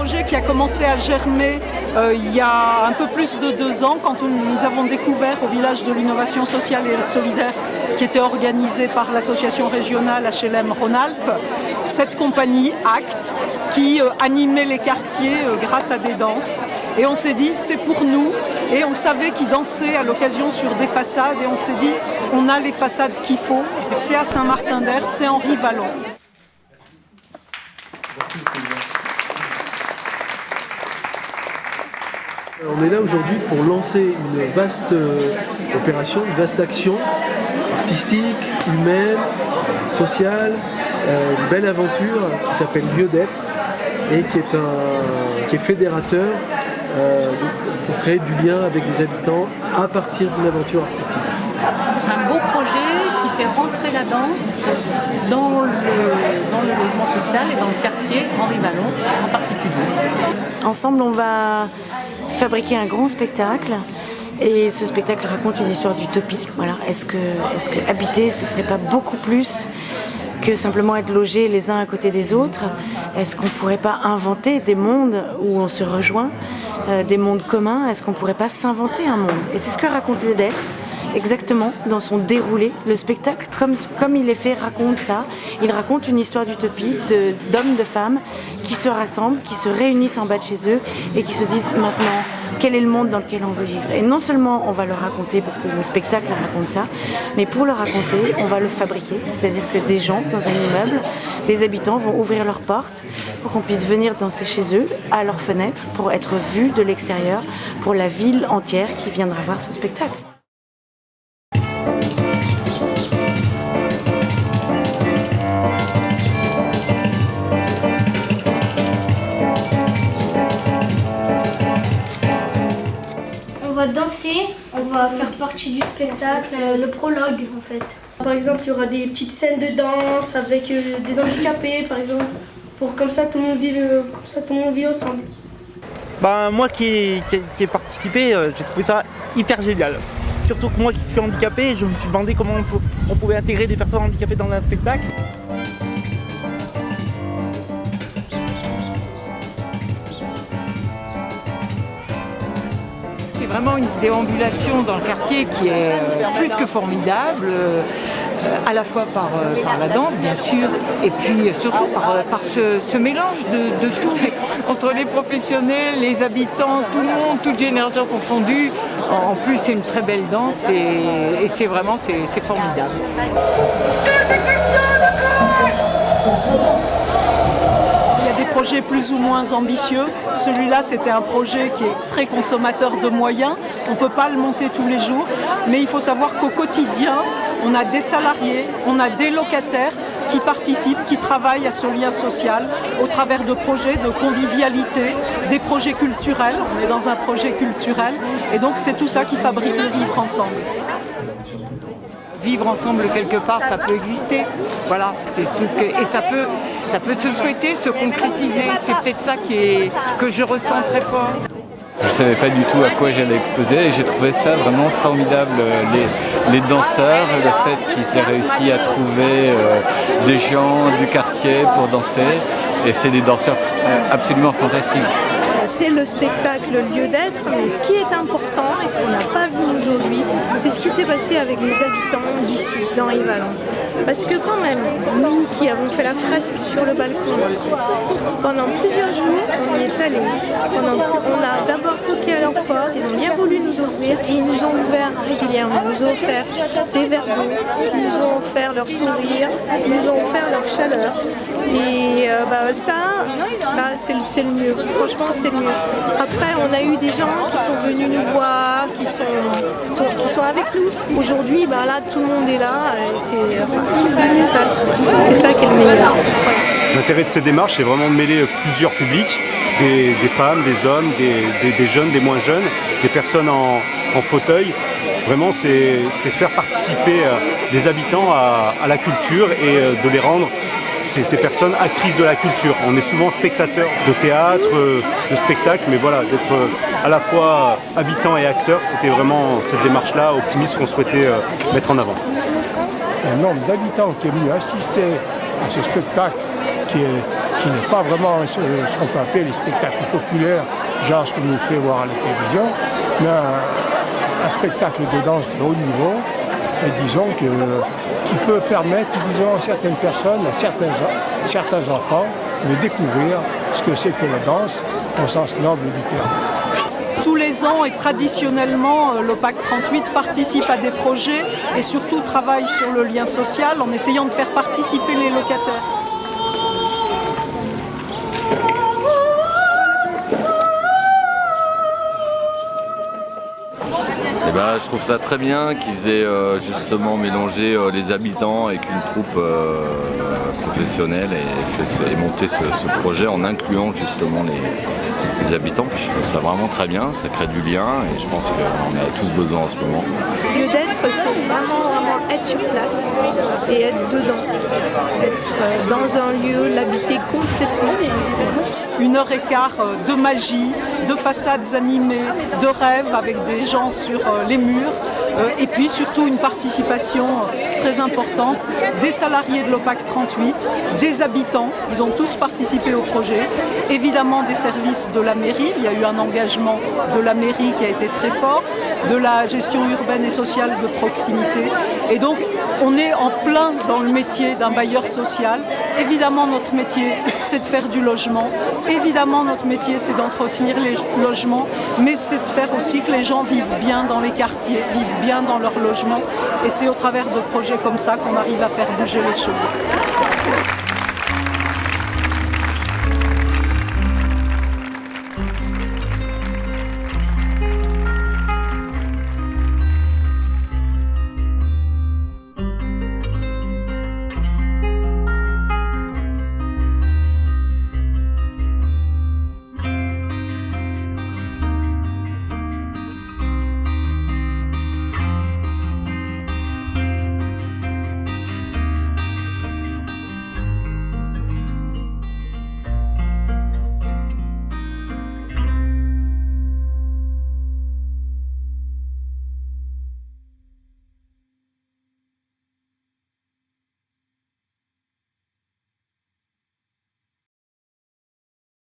projet qui a commencé à germer il y a un peu plus de 2 ans, quand nous avons découvert au village de l'innovation sociale et solidaire, qui était organisé par l'association régionale HLM Rhône-Alpes, cette compagnie ACT qui animait les quartiers grâce à des danses. Et on s'est dit, c'est pour nous. Et on savait qu'ils dansaient à l'occasion sur des façades. Et on s'est dit, on a les façades qu'il faut. C'est à Saint-Martin-d'Hères, c'est Henri Vallon. On est là aujourd'hui pour lancer une vaste opération, une vaste action artistique, humaine, sociale, une belle aventure qui s'appelle Lieu d'être et qui est fédérateur pour créer du lien avec les habitants à partir d'une aventure artistique. Un beau projet qui fait rentrer la danse dans le logement social et dans le quartier Henri Vallon en particulier. Ensemble, on va fabriquer un grand spectacle et ce spectacle raconte une histoire d'utopie. Voilà. Est-ce que habiter, ce serait pas beaucoup plus que simplement être logés les uns à côté des autres? Est-ce qu'on pourrait pas inventer des mondes où on se rejoint, des mondes communs? Est-ce qu'on pourrait pas s'inventer un monde? Et c'est ce que raconte Lieu d'être. Exactement, dans son déroulé, le spectacle, comme il est fait, raconte ça. Il raconte une histoire d'utopie d'hommes, de femmes qui se rassemblent, qui se réunissent en bas de chez eux et qui se disent maintenant quel est le monde dans lequel on veut vivre. Et non seulement on va le raconter parce que le spectacle raconte ça, mais pour le raconter, on va le fabriquer. C'est-à-dire que des gens dans un immeuble, des habitants vont ouvrir leurs portes pour qu'on puisse venir danser chez eux, à leurs fenêtres, pour être vus de l'extérieur, pour la ville entière qui viendra voir ce spectacle. On va danser, on va faire partie du spectacle, le prologue en fait. Par exemple, il y aura des petites scènes de danse avec des handicapés par exemple, pour comme ça tout le monde vit ensemble. Moi qui ai participé, j'ai trouvé ça hyper génial. Surtout que moi qui suis handicapé, je me suis demandé comment on pouvait intégrer des personnes handicapées dans un spectacle. C'est vraiment une déambulation dans le quartier qui est plus que formidable, à la fois par la danse bien sûr, et puis surtout par ce mélange de tout, entre les professionnels, les habitants, tout le monde, toutes générations confondues. En plus c'est une très belle danse et c'est vraiment c'est formidable. Projets plus ou moins ambitieux. Celui-là, c'était un projet qui est très consommateur de moyens. On ne peut pas le monter tous les jours, mais il faut savoir qu'au quotidien, on a des salariés, on a des locataires qui participent, qui travaillent à ce lien social au travers de projets de convivialité, des projets culturels. On est dans un projet culturel et donc c'est tout ça qui fabrique le vivre ensemble. Vivre ensemble quelque part, ça peut exister. Voilà, c'est tout et ça peut se souhaiter, se concrétiser. C'est peut-être ça que je ressens très fort. Je ne savais pas du tout à quoi j'allais exposer et j'ai trouvé ça vraiment formidable. Les danseurs, le fait qu'ils aient réussi à trouver des gens du quartier pour danser. Et c'est des danseurs absolument fantastiques. C'est le spectacle Lieu d'être, mais ce qui est important et ce qu'on n'a pas vu aujourd'hui, c'est ce qui s'est passé avec les habitants d'ici, d'Henri Vallon. Parce que quand même, nous qui avons fait la fresque sur le balcon, pendant plusieurs jours, on y est allés. On a d'abord toqué à leur porte, ils ont bien voulu nous ouvrir et ils nous ont ouvert régulièrement. Ils nous ont offert des verres d'eau, ils nous ont offert leur sourire, ils nous ont offert leur chaleur. Et ça c'est le mieux. Franchement, c'est le mieux. Après, on a eu des gens qui sont venus nous voir, qui sont avec nous. Aujourd'hui, là, tout le monde est là. C'est ça le truc. C'est ça qui est le meilleur. Voilà. L'intérêt de ces démarches, c'est vraiment de mêler plusieurs publics, des femmes, des hommes, des jeunes, des moins jeunes, des personnes en fauteuil. Vraiment, c'est faire participer des habitants à la culture et de les rendre ces personnes actrices de la culture. On est souvent spectateurs de théâtre, de spectacle, mais voilà, d'être à la fois habitant et acteur, c'était vraiment cette démarche-là optimiste qu'on souhaitait mettre en avant. Un nombre d'habitants qui est venu assister à ce spectacle qui est qui n'est pas vraiment ce qu'on peut appeler les spectacles populaires, genre ce que nous fait voir à la télévision, mais un spectacle de danse de haut niveau, et disons qui peut permettre, disons, à certaines personnes, à certains enfants, de découvrir ce que c'est que la danse au sens noble du terme. Tous les ans et traditionnellement, l'OPAC 38 participe à des projets et surtout travaille sur le lien social en essayant de faire participer les locataires. Je trouve ça très bien qu'ils aient justement mélangé les habitants avec une troupe professionnelle et monté ce projet en incluant justement les habitants. Je trouve ça vraiment très bien, ça crée du lien et je pense qu'on a tous besoin en ce moment. Le lieu d'être, c'est vraiment être sur place et être dedans. Être dans un lieu, l'habiter complètement. 1h15 de magie, de façades animées, de rêves avec des gens sur les murs et puis surtout une participation très importante des salariés de l'OPAC 38, des habitants, ils ont tous participé au projet, évidemment des services de la mairie, il y a eu un engagement de la mairie qui a été très fort, de la gestion urbaine et sociale de proximité et donc on est en plein dans le métier d'un bailleur social. Évidemment notre métier c'est de faire du logement, évidemment notre métier c'est d'entretenir les logements, mais c'est de faire aussi que les gens vivent bien dans les quartiers, vivent bien dans leur logement et c'est au travers de projets comme ça qu'on arrive à faire bouger les choses.